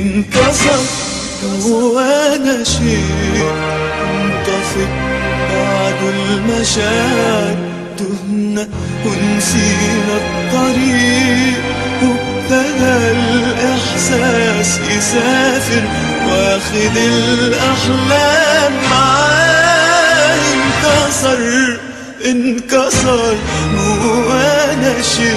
انكسر جوانا شيء انطفت بعد المشاعر، تهنا ونسينا الطريق، وابتدى الإحساس يسافر واخد الأحلام معاه. انكسر جوانا شيء.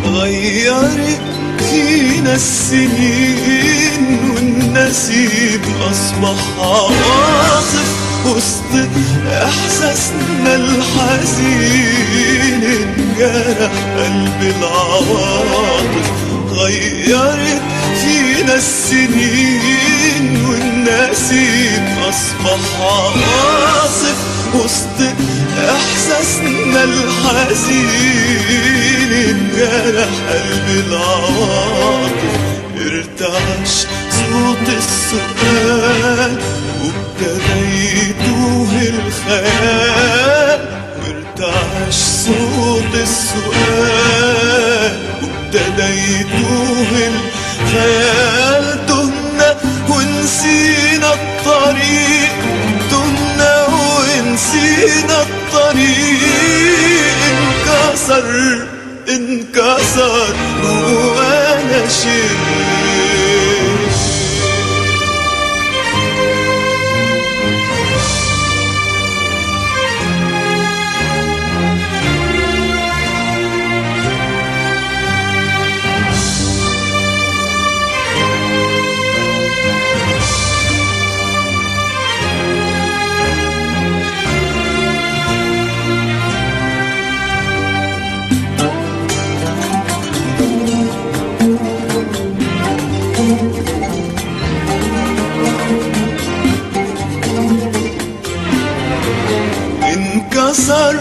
غيرت فينا السنين والنسيم أصبح عواصف وسط إحساسنا الحزين، انجرح قلب العواطف. غيرت فينا السنين والنسيم أصبح عواصف وسط إحساسنا الحزين، انجرح قلب العواطف. ارتعش صوت السؤال وابتدى يتوه الخيال، وارتعش صوت السؤال وابتدى يتوه الخيال. تهنا ونسينا الطريق، تهنا ونسينا الطريق. انكسر جوانا شيء. انكسر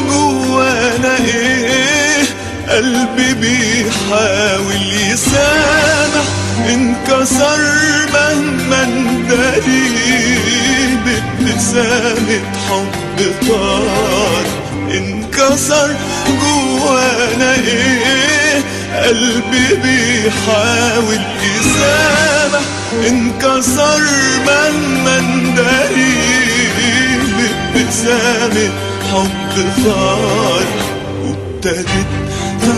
جوانا ايه، قلبي بيحاول يسامح. انكسر مهما نداري بابتسامة حب طار. انكسر جوانا ايه، قلبي بيحاول يسامح. انكسر مهما نداري بابتسامة حب ثار. وابتدت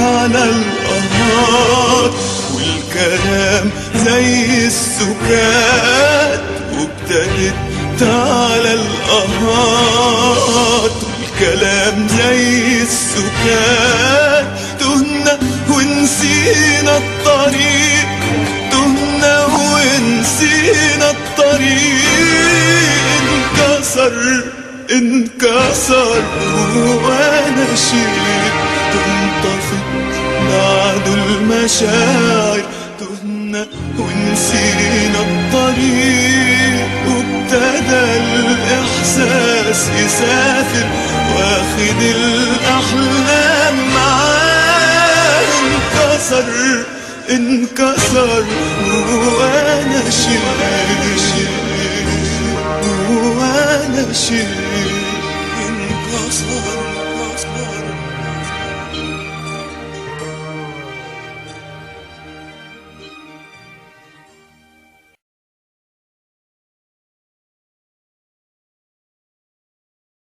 على القهار والكلام زي السكات. وابتدت على القهار والكلام زي السكات. تهنا ونسينا الطريق، تهنا ونسينا الطريق. انكسر جوانا شيء، تنطفئ بعد المشاعر. تهنا ونسينا الطريق، وابتدى الإحساس يسافر واخد الأحلام معاه. انكسر جوانا شيء، جوانا شيء انكسر.